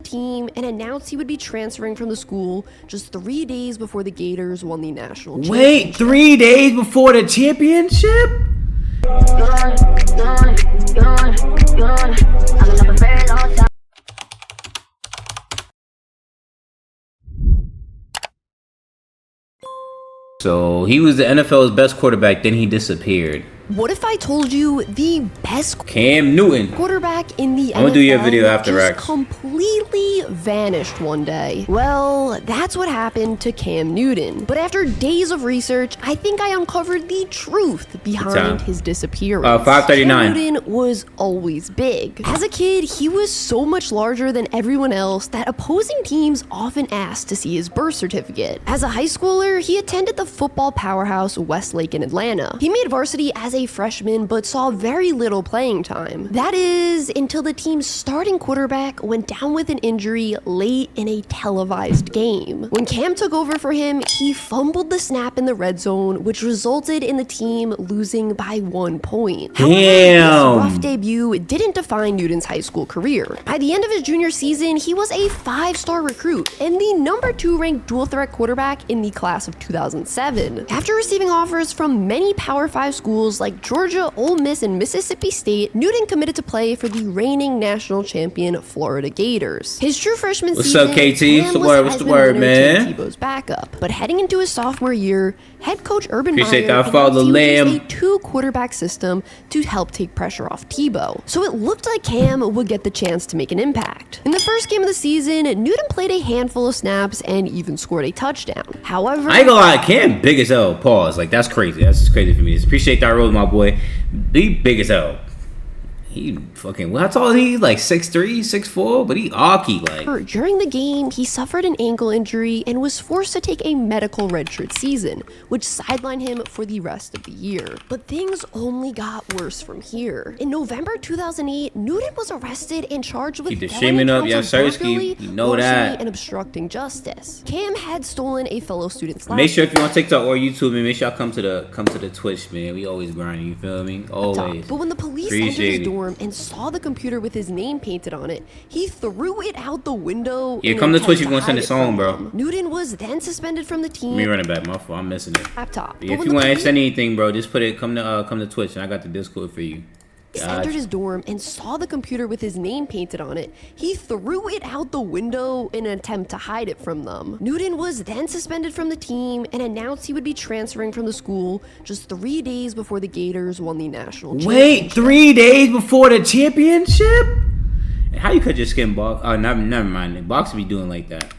team and announced he would be transferring from the school just 3 days before the Gators won the national championship. Wait, 3 days before the championship? So he was the NFL's best quarterback, then he disappeared. What if I told you the best Cam Newton. quarterback in the NFL I'm gonna do your video after, just Rex. completely vanished one day? Well, that's what happened to Cam Newton. But after days of research, I think I uncovered the truth behind his disappearance. 539. Cam Newton was always big. As a kid, he was so much larger than everyone else that opposing teams often asked to see his birth certificate. As a high schooler, he attended the football powerhouse Westlake in Atlanta. He made varsity as a freshman but saw very little playing time. That is, until the team's starting quarterback went down with an injury late in a televised game. When Cam took over for him, he fumbled the snap in the red zone, which resulted in the team losing by 1 point. However, this rough debut didn't define Newton's high school career. By the end of his junior season, he was a 5-star recruit and the number 2 ranked dual threat quarterback in the class of 2007. After receiving offers from many Power 5 schools like Georgia, Ole Miss, and Mississippi State, Newton committed to play for the reigning national champion Florida Gators. His true freshman season, What's up, KT? Cam What's the word, man? Tim Tebow's backup. But heading into his sophomore year, head coach Urban Appreciate Meyer that follow, announced he would Lamb. use a 2-quarterback system to help take pressure off Tebow. So it looked like Cam would get the chance to make an impact. In the first game of the season, Newton played a handful of snaps and even scored a touchdown. However, I ain't gonna lie, Cam big as hell. Pause. Like, that's crazy. That's just crazy for me. Just appreciate that role, my boy. He big as hell. He fucking, how tall is he? Like 6'3", 6'4", but he awky, like. During the game, he suffered an ankle injury and was forced to take a medical redshirt season, which sidelined him for the rest of the year. But things only got worse from here. In November 2008, Newton was arrested and charged with Keep the felony shaming up, counts of burglary, you know larceny, that. and obstructing justice. Cam had stolen a fellow student's laptop. Make sure if you're on TikTok or YouTube, man, make sure y'all come to the Twitch, man. We always grinding, you feel me? Always. But when the police entered his dorm and saw the computer with his name painted on it, he threw it out the window. Yeah, come to Twitch if you want to send this home, bro. Newton was then suspended from the team. Let me run it back, my fault. I'm missing it. Laptop. Yeah, if you want to send anything, bro, just put it. Come to Twitch, and I got the Discord for you. Entered his dorm and saw the computer with his name painted on it, he threw it out the window in an attempt to hide it from them. Newton was then suspended from the team and announced he would be transferring from the school just 3 days before the Gators won the national championship. Wait, 3 days before the championship? How you cut your skin, box? Oh, never mind. Box be doing like that.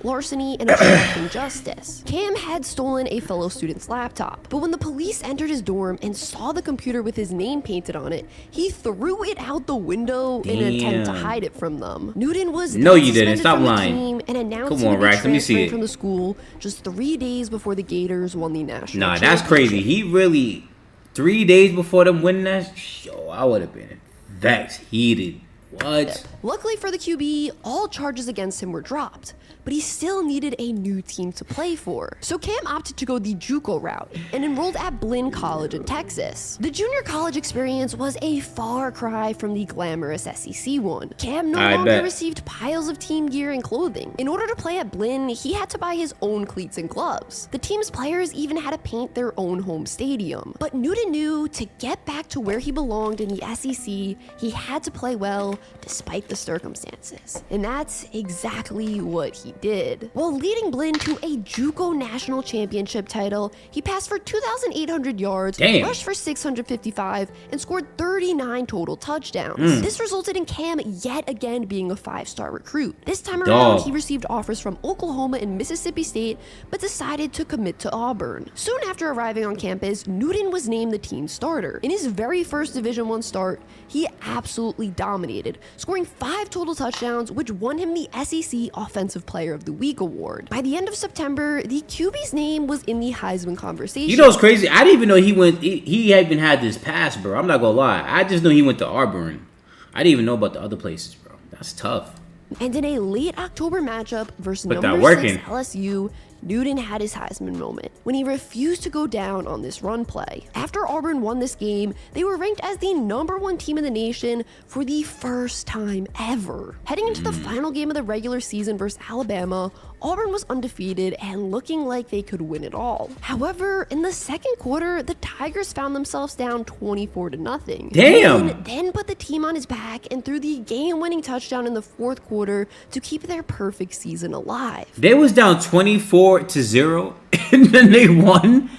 Larceny and obstructing justice. Cam had stolen a fellow student's laptop, but when the police entered his dorm and saw the computer with his name painted on it, he threw it out the window in an attempt to hide it from them. Newton was No, you suspended didn't. Stop from the lying. team and announced Come he on, would be Rax. Let me see transferring it. from the school just 3 days before the Gators won the national Nah, championship. that's crazy. He really 3 days before them winning that. Yo, I would have been vexed, heated. What? Luckily for the QB, all charges against him were dropped, but he still needed a new team to play for. So Cam opted to go the JUCO route and enrolled at Blinn College in Texas. The junior college experience was a far cry from the glamorous SEC one. Cam no longer received piles of team gear and clothing. In order to play at Blinn, he had to buy his own cleats and gloves. The team's players even had to paint their own home stadium. But Newton knew to get back to where he belonged in the SEC, he had to play well despite the circumstances. And that's exactly what he did. While leading Blinn to a JUCO national championship title, he passed for 2,800 yards, rushed for 655, and scored 39 total touchdowns. This resulted in Cam yet again being a 5-star recruit. This time around, he received offers from Oklahoma and Mississippi State, but decided to commit to Auburn. Soon after arriving on campus, Newton was named the team starter. In his very first Division I start, he absolutely dominated, scoring 5 total touchdowns, which won him the SEC Offensive Player of the Week award. By the end of September, the QB's name was in the Heisman conversation. You know what's crazy? I didn't even know he even had this pass, bro. I'm not gonna lie. I just knew he went to Auburn. I didn't even know about the other places, bro. That's tough. And in a late October matchup versus But number 6 LSU, Newton had his Heisman moment when he refused to go down on this run play. After Auburn won this game, they were ranked as the #1 team in the nation for the first time ever. Heading into the final game of the regular season versus Alabama, Auburn was undefeated and looking like they could win it all. However, in the second quarter, the Tigers found themselves down 24-0. Damn! Newton then put the team on his back and threw the game-winning touchdown in the fourth quarter to keep their perfect season alive. They was down 24-0 and then they won.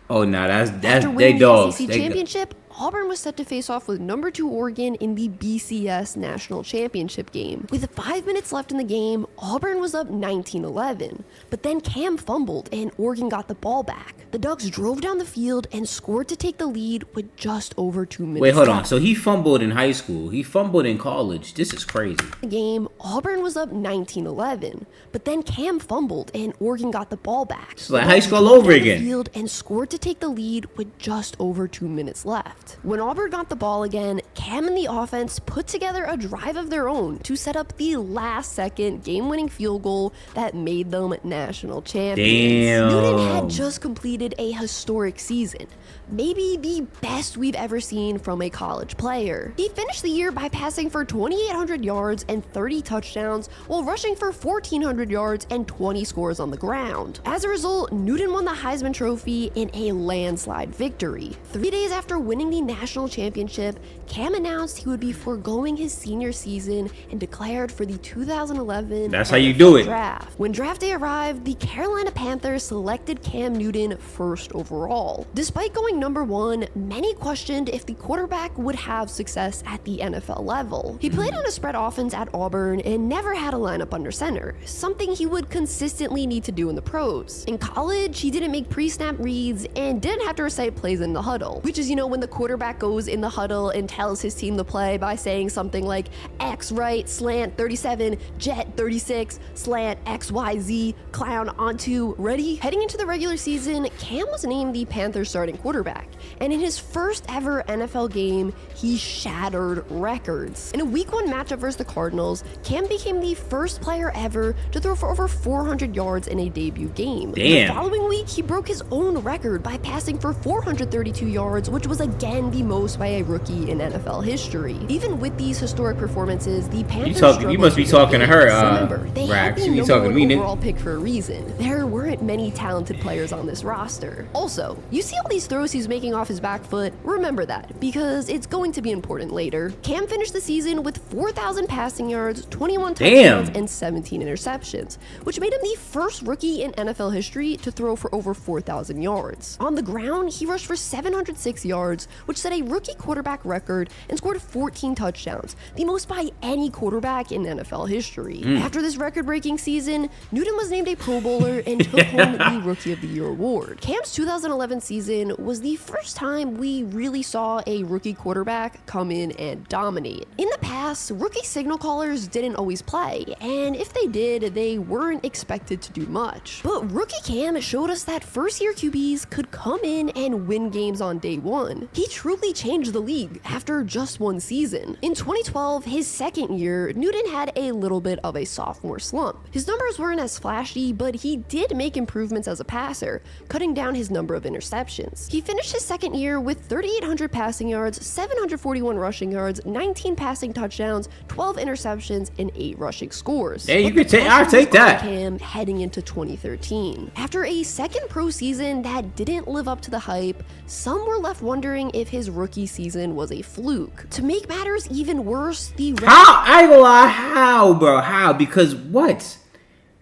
Oh no, that's After they winning the dogs. SEC championship, Auburn was set to face off with #2 Oregon in the BCS National Championship game. With 5 minutes left in the game, Auburn was up 19-11, but then Cam fumbled and Oregon got the ball back. The Ducks drove down the field and scored to take the lead with just over 2 minutes Wait, hold on. left. So he fumbled in high school. He fumbled in college. This is crazy. The game, Auburn was up 19-11, but then Cam fumbled and Oregon got the ball back. It's like The high Ducks school drove all over down the again. field and scored to take the lead with just over 2 minutes left. When Auburn got the ball again, Cam and the offense put together a drive of their own to set up the last-second game-winning field goal that made them national champions. Damn. Newton had just completed a historic season, maybe the best we've ever seen from a college player. He finished the year by passing for 2,800 yards and 30 touchdowns while rushing for 1,400 yards and 20 scores on the ground. As a result, Newton won the Heisman Trophy in a landslide victory. 3 days after winning the national championship, Cam announced he would be foregoing his senior season and declared for the 2011 That's how you do it. draft. When draft day arrived, the Carolina Panthers selected Cam Newton first overall. Despite going #1, many questioned if the quarterback would have success at the NFL level. He played on a spread offense at Auburn and never had a lineup under center, something he would consistently need to do in the pros. In college, he didn't make pre-snap reads and didn't have to recite plays in the huddle, which is, when the quarterback goes in the huddle and tells his team to play by saying something like X right, slant 37, jet 36, slant XYZ, clown onto, ready? Heading into the regular season, Cam was named the Panthers starting quarterback, and in his first ever NFL game, he shattered records. In a week 1 matchup versus the Cardinals, Cam became the first player ever to throw for over 400 yards in a debut game. Damn. The following week, he broke his own record by passing for 432 yards, which was again the most by a rookie in NFL history. Even with these historic performances, the Panthers You must be talking to her, Remember, they had Rax. the You be #1 talking to me, nigga. overall pick for a reason. There weren't many talented players on this roster. Also, you see all these throws he's making off his back foot? Remember that, because it's going to be important later. Cam finished the season with 4,000 passing yards, 21 touchdowns, and 17 interceptions, which made him the first rookie in NFL history to throw for over 4,000 yards. On the ground, he rushed for 706 yards, which set a rookie quarterback record, and scored 14 touchdowns, the most by any quarterback in NFL history. After this record-breaking season, Newton was named a Pro Bowler and took home the Rookie of the Year award. Cam's 2011 season was the first time we really saw a rookie quarterback come in and dominate. In the past, rookie signal callers didn't always play, and if they did, they weren't expected to do much. But rookie Cam showed us that first-year QBs could come in and win games on day one. He truly changed the league after just 1 season. In 2012, his second year, Newton had a little bit of a sophomore slump. His numbers weren't as flashy, but he did make improvements as a passer, cutting down his number of interceptions. He finished his second year with 3,800 passing yards, 741 rushing yards, 19 passing touchdowns, 12 interceptions, and 8 rushing scores. Hey, you But could the take. I'll pressure take was on that. Cam heading into 2013. After a second pro season that didn't live up to the hype, some were left wondering if his rookie season was a fluke. To make matters even worse, the How? I ain't gonna lie. How, bro? How? Because what?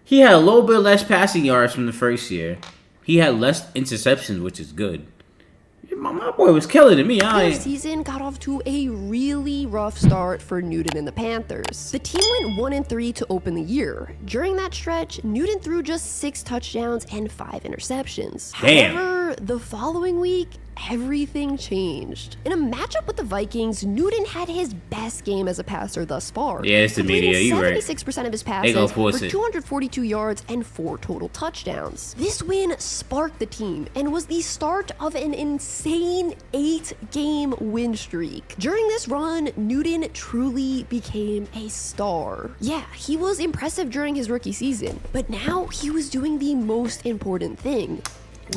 He had a little bit less passing yards from the first year. He had less interceptions, which is good. My boy was killing it. Their season got off to a really rough start for Newton and the Panthers. The team went 1-3 to open the year. During that stretch, Newton threw just 6 touchdowns and 5 interceptions. Damn. However, the following week, everything changed. In a matchup with the Vikings, Newton had his best game as a passer thus far. Yeah, it's the media. You right. 76% of his passes for 242 yards and 4 total touchdowns. This win sparked the team and was the start of an insane 8-game win streak. During this run, Newton truly became a star. Yeah, he was impressive during his rookie season, but now he was doing the most important thing: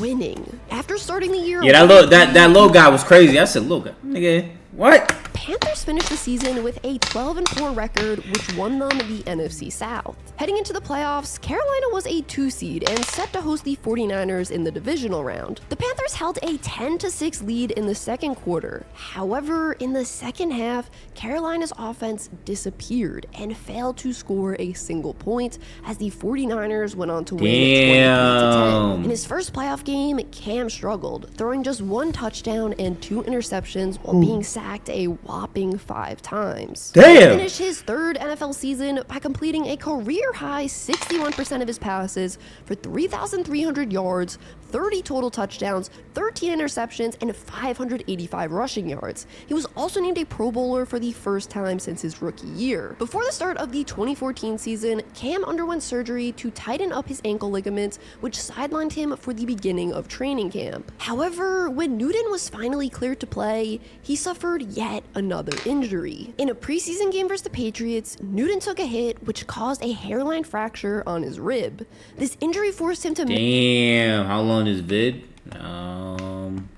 winning. After starting the year, yeah, that low guy was crazy. I said, look, nigga, what? Panthers finished the season with a 12-4 record, which won them the NFC South. Heading into the playoffs, Carolina was a 2 seed and set to host the 49ers in the divisional round. The Panthers held a 10-6 lead in the second quarter. However, in the second half, Carolina's offense disappeared and failed to score a single point as the 49ers went on to win 23-10. In his first playoff game, Cam struggled, throwing just 1 touchdown and 2 interceptions while being sacked a whopping 5 times. Damn! He finished his 3rd NFL season by completing a career-high 61% of his passes for 3,300 yards, 30 total touchdowns, 13 interceptions, and 585 rushing yards. He was also named a Pro Bowler for the first time since his rookie year. Before the start of the 2014 season, Cam underwent surgery to tighten up his ankle ligaments, which sidelined him for the beginning of training camp. However, when Newton was finally cleared to play, he suffered yet another injury. In a preseason game versus the Patriots, Newton took a hit which caused a hairline fracture on his rib. This injury forced him to Damn, how long is vid?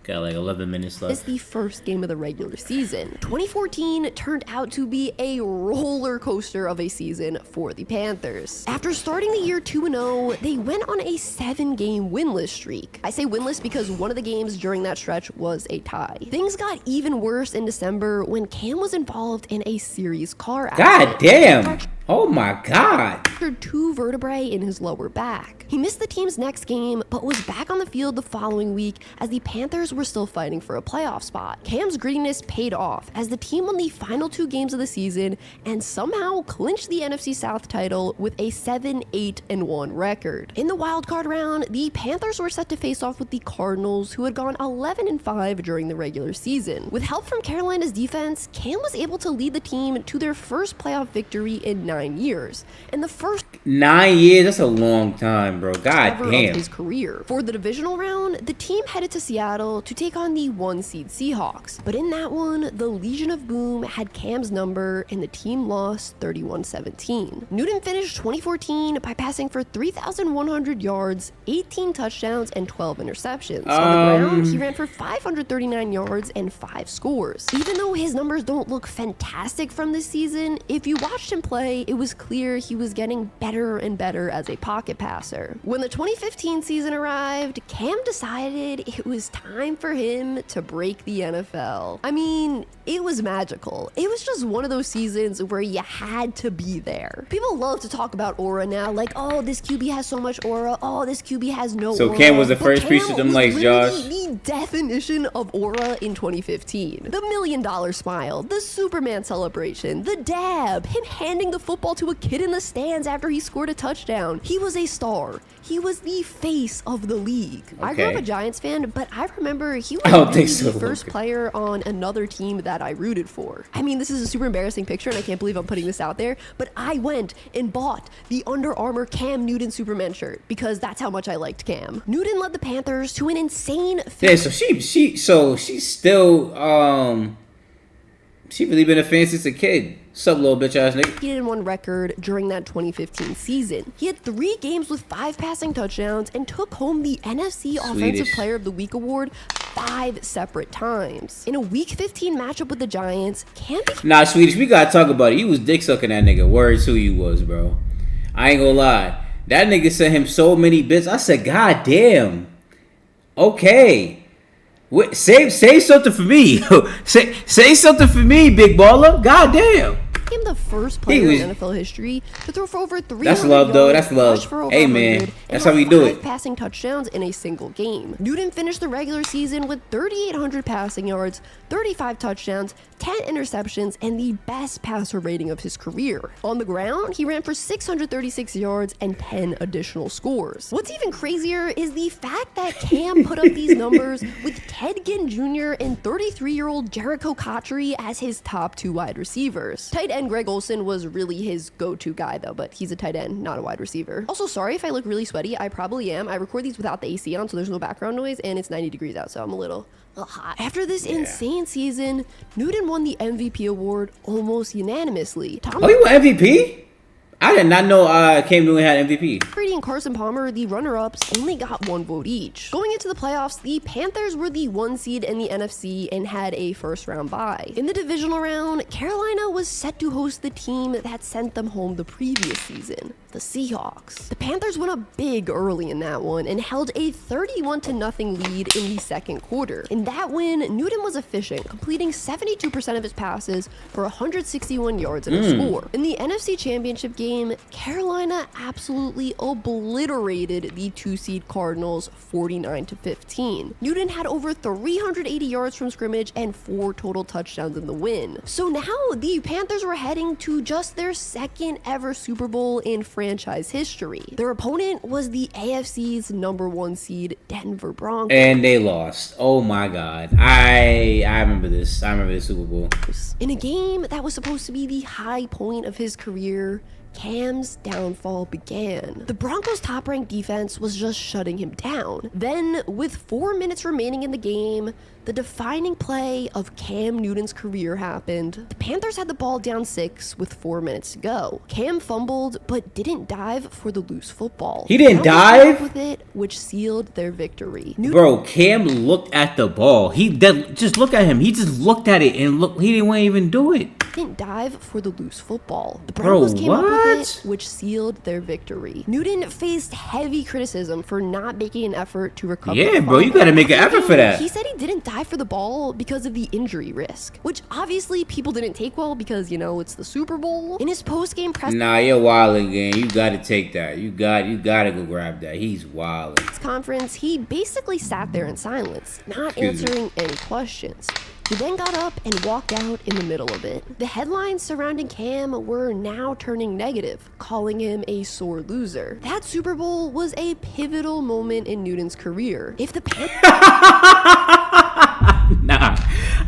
Got like 11 minutes left. It's the first game of the regular season. 2014 turned out to be a roller coaster of a season for the Panthers. After starting the year 2-0, they went on a 7-game winless streak. I say winless because one of the games during that stretch was a tie. Things got even worse in December when Cam was involved in a serious car accident. God damn! Oh my god! Fractured 2 vertebrae in his lower back. He missed the team's next game, but was back on the field the following week as the Panthers were still fighting for a playoff spot. Cam's grittiness paid off as the team won the final 2 games of the season and somehow clinched the NFC South title with a 7-8-1 record. In the wildcard round, the Panthers were set to face off with the Cardinals, who had gone 11-5 during the regular season. With help from Carolina's defense, Cam was able to lead the team to their first playoff victory in 9 years, and the first 9 years, that's a long time, bro. God damn. Of his career. For the divisional round, the team headed to Seattle to take on the 1-seed Seahawks, but in that one, the Legion of Boom had Cam's number and the team lost 31-17. Newton finished 2014 by passing for 3,100 yards, 18 touchdowns, and 12 interceptions. On the ground, he ran for 539 yards and 5 scores. Even though his numbers don't look fantastic from this season, if you watched him play, it was clear he was getting better and better as a pocket passer. When the 2015 season arrived, Cam decided it was time for him to break the NFL. I mean, it was magical. It was just one of those seasons where you had to be there. People love to talk about aura now, like, oh, this QB has so much aura, oh, this QB has no aura. So Cam was the first piece of them lights, Josh. The definition of aura in 2015. The $1 million smile, the Superman celebration, the dab, him handing the football to a kid in the stands after he scored a touchdown. He was a star. He was the face of the league. Okay. I grew up a Giants fan, but I remember he was the first player on another team that I rooted for. I mean, this is a super embarrassing picture, and I can't believe I'm putting this out there, but I went and bought the Under Armour Cam Newton Superman shirt because that's how much I liked Cam. Newton led the Panthers to an insane... Yeah, so she's still, she really been a fan since a kid. Sup, little bitch ass nigga. He did 1 record during that 2015 season. He had 3 games with 5 passing touchdowns and took home the NFC Offensive Player of the Week award 5 separate times. In a Week 15 matchup with the Giants, Cam... Nah, Swedish, we gotta talk about it. He was dick sucking that nigga. Words who he was, bro. I ain't gonna lie. That nigga sent him so many bits. I said, God damn. Okay. Say something for me. say something for me, big baller. God damn. became the first player was- in NFL history to throw for over 300 That's love, though. yards, That's love. rush for over Hey, man. 100, That's and how we have do 5 it. passing touchdowns in a single game. Newton finished the regular season with 3,800 passing yards, 35 touchdowns, 10 interceptions, and the best passer rating of his career. On the ground, he ran for 636 yards and 10 additional scores. What's even crazier is the fact that Cam put up these numbers with Ted Ginn Jr. and 33-year-old Jericho Cotchery as his top 2 wide receivers. Tight end Greg Olsen was really his go-to guy though, but he's a tight end, not a wide receiver. Also, sorry if I look really sweaty, I probably am. I record these without the AC on, so there's no background noise, and it's 90 degrees out, so I'm a little hot. After this insane season, Newton won the MVP award almost unanimously. Tom Oh, he won MVP? I did not know Cam Newton had MVP. Brady and Carson Palmer, the runner-ups, only got 1 vote each. Going into the playoffs, the Panthers were the 1 seed in the NFC and had a first-round bye. In the divisional round, Carolina was set to host the team that sent them home the previous season, the Seahawks. The Panthers went up big early in that one and held a 31-0 lead in the second quarter. In that win, Newton was efficient, completing 72% of his passes for 161 yards and a score. In the NFC Championship game, Carolina absolutely obliterated the 2-seed Cardinals 49-15. Newton had over 380 yards from scrimmage and 4 total touchdowns in the win. So now the Panthers were heading to just their second ever Super Bowl in franchise history. Their opponent was the AFC's number 1 seed Denver Broncos. And they lost. Oh my God. I remember this. I remember the Super Bowl. In a game that was supposed to be the high point of his career, Cam's downfall began. The Broncos' top-ranked defense was just shutting him down. Then, with 4 minutes remaining in the game, the defining play of Cam Newton's career happened. The Panthers had the ball down 6 with 4 minutes to go. Cam fumbled, but didn't dive for the loose football. He didn't Browns came up dive? with it, which sealed their victory. Bro, Cam looked at the ball. Just look at him. He just looked at it and look. He didn't even do it. Didn't dive for the loose football. The Bro, Broncos came up with what? it, which sealed their victory. Newton faced heavy criticism for not making an effort to recover. Yeah, the bro, you fumble. gotta make an effort for that. He said he didn't dive for the ball because of the injury risk, which obviously people didn't take well because, you know, it's the Super Bowl. In his post-game press Nah, you're wilding, gang. You gotta take that. You gotta go grab that. He's wilding. conference, he basically sat there in silence, not Excuse me. answering any questions. He then got up and walked out in the middle of it. The headlines surrounding Cam were now turning negative, calling him a sore loser. That Super Bowl was a pivotal moment in Newton's career. If the Panthers Nah,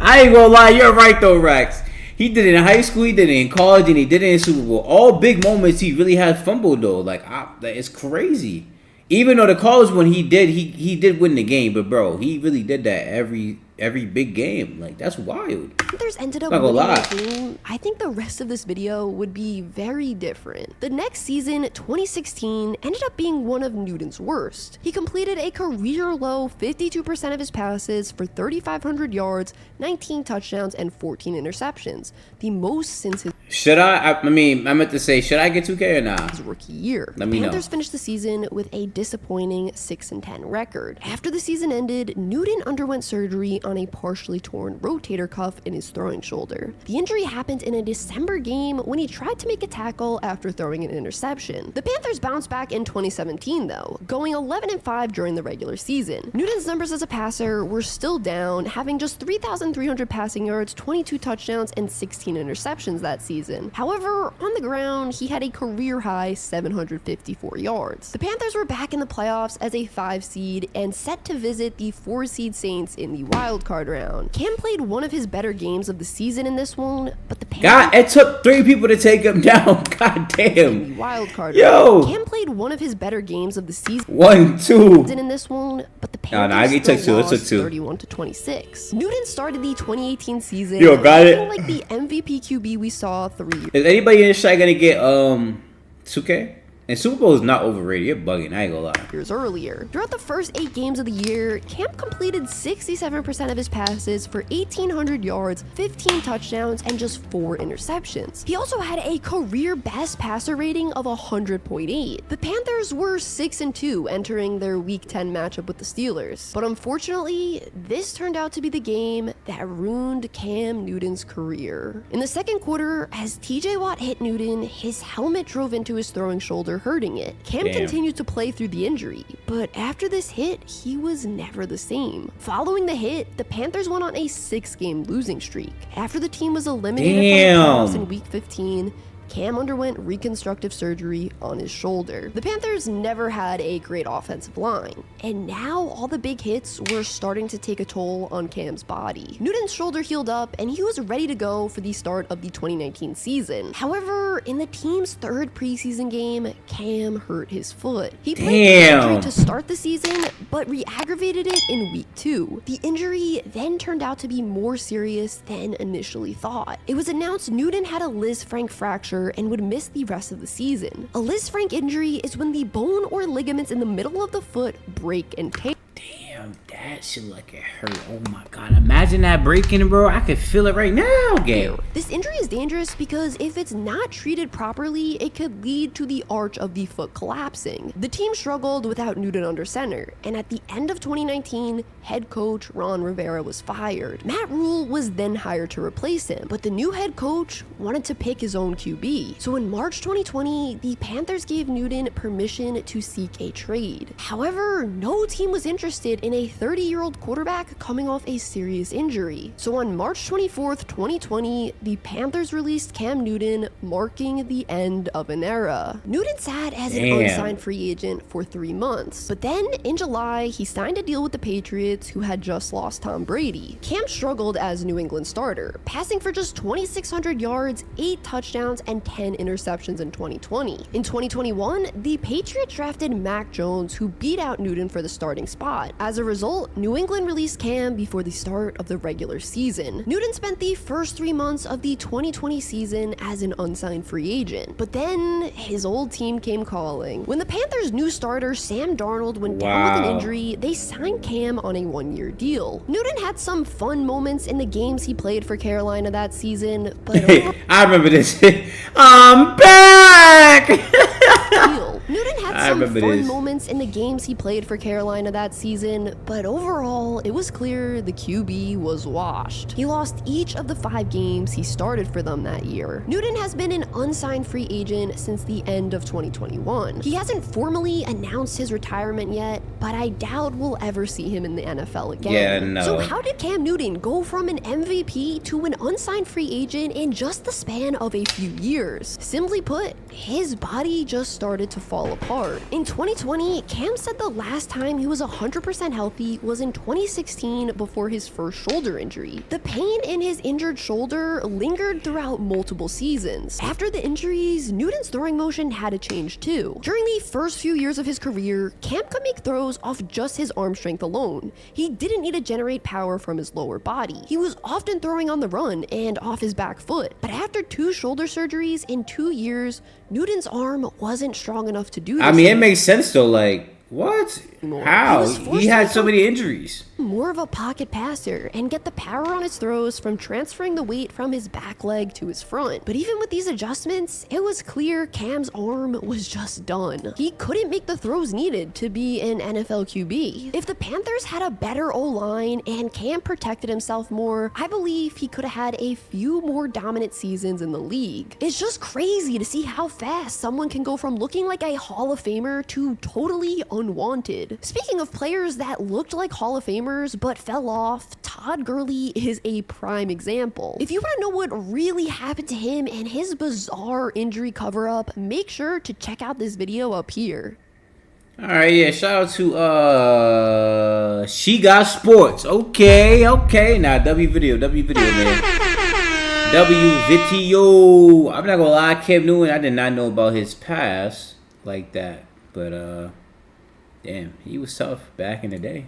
I ain't gonna lie. You're right though, Rex. He did it in high school, he did it in college, and he did it in Super Bowl. All big moments he really had fumbled though. Like it's crazy. Even though the college one he did win the game, but bro, he really did that every big game. Like that's wild. ended up Not gonna winning lie. the game, I think the rest of this video would be very different. The next season, 2016, ended up being one of Newton's worst. He completed a career-low 52% of his passes for 3,500 yards, 19 touchdowns, and 14 interceptions, the most since his Should I meant to say, should I get 2K or nah? rookie year. Let me know. Panthers finished the season with a disappointing 6-10 record. After the season ended, Newton underwent surgery on a partially torn rotator cuff in his throwing shoulder. The injury happened in a December game when he tried to make a tackle after throwing an interception. The Panthers bounced back in 2017 though, going 11-5 during the regular season. Newton's numbers as a passer were still down, having just 3,300 passing yards, 22 touchdowns, and 16 interceptions that season. However, on the ground, he had a career-high 754 yards. The Panthers were back in the playoffs as a 5 seed and set to visit the 4 seed Saints in the wild card round. Cam played one of his better games of the season in this one, but the God, Panthers it took 3 people to take him down. God in the damn. wild card Yo. round. Cam played one of his better games of the season 1, 2. in this one, but the No, Panthers it took still two. It took lost two. 31-26. Newton started the 2018 season Yo, got it. looking like the MVP QB we saw 3 years Is anybody in the chat gonna get 2K And Super Bowl is not overrated. You're bugging. I ain't gonna lie. years earlier. Throughout the first 8 games of the year, Cam completed 67% of his passes for 1,800 yards, 15 touchdowns, and just 4 interceptions. He also had a career best passer rating of 100.8. The Panthers were 6-2 entering their Week 10 matchup with the Steelers, but unfortunately, this turned out to be the game that ruined Cam Newton's career. In the second quarter, as TJ Watt hit Newton, his helmet drove into his throwing shoulder, hurting it. Cam continued to play through the injury, but after this hit, he was never the same. Following the hit, the Panthers went on a 6-game losing streak. After the team was eliminated from the playoffs in Week 15, Cam underwent reconstructive surgery on his shoulder. The Panthers never had a great offensive line, and now all the big hits were starting to take a toll on Cam's body. Newton's shoulder healed up, and he was ready to go for the start of the 2019 season. However, in the team's 3rd preseason game, Cam hurt his foot. He played the injury to start the season, but re-aggravated it in Week 2. The injury then turned out to be more serious than initially thought. It was announced Newton had a Lisfranc fracture and would miss the rest of the season. A Lisfranc injury is when the bone or ligaments in the middle of the foot break and tear. Damn, that shit like it hurt. Oh my god. Imagine that breaking, bro. I could feel it right now, Gabe. This injury is dangerous because if it's not treated properly, it could lead to the arch of the foot collapsing. The team struggled without Newton under center, and at the end of 2019, head coach Ron Rivera was fired. Matt Rule was then hired to replace him, but the new head coach wanted to pick his own QB. So in March 2020, the Panthers gave Newton permission to seek a trade. However, no team was interested in a 30-year-old quarterback coming off a serious injury. So on March 24th, 2020, the Panthers released Cam Newton, marking the end of an era. Newton sat as an unsigned free agent for 3 months, but then in July, he signed a deal with the Patriots, who had just lost Tom Brady. Cam struggled as New England starter, passing for just 2,600 yards, 8 touchdowns, and 10 interceptions in 2020. In 2021, the Patriots drafted Mac Jones, who beat out Newton for the starting spot. As a result, New England released Cam before the start of the regular season. Newton spent the first 3 months of the 2020 season as an unsigned free agent, but then his old team came calling. When the Panthers' new starter Sam Darnold went down with an injury, they signed Cam on a 1-year deal. Newton had some fun moments in the games he played for Carolina that season, but I remember this. I'm back! Newton had some fun moments in the games he played for Carolina that season, but overall, it was clear the QB was washed. He lost each of the 5 games he started for them that year. Newton has been an unsigned free agent since the end of 2021. He hasn't formally announced his retirement yet, but I doubt we'll ever see him in the NFL again. Yeah, no. So how did Cam Newton go from an MVP to an unsigned free agent in just the span of a few years? Simply put, his body just started to fall apart. In 2020, Cam said the last time he was 100% healthy was in 2016 before his first shoulder injury. The pain in his injured shoulder lingered throughout multiple seasons. After the injuries, Newton's throwing motion had to change too. During the first few years of his career, Cam could make throws off just his arm strength alone. He didn't need to generate power from his lower body. He was often throwing on the run and off his back foot. But after 2 shoulder surgeries in 2 years, Newton's arm wasn't strong enough to do this. I mean, it makes sense though. Like, what? How? He had so many injuries. More of a pocket passer and get the power on his throws from transferring the weight from his back leg to his front. But even with these adjustments, it was clear Cam's arm was just done. He couldn't make the throws needed to be an NFL QB. If the Panthers had a better O-line and Cam protected himself more, I believe he could have had a few more dominant seasons in the league. It's just crazy to see how fast someone can go from looking like a Hall of Famer to totally unwanted. Speaking of players that looked like Hall of Famers but fell off, Todd Gurley is a prime example. If you want to know what really happened to him and his bizarre injury cover-up, make sure to check out this video up here. Alright, yeah, shout out to She Got Sports. Okay. Nah, W video, man. W video. I'm not gonna lie, Cam Newton, I did not know about his past like that. But damn, he was tough back in the day.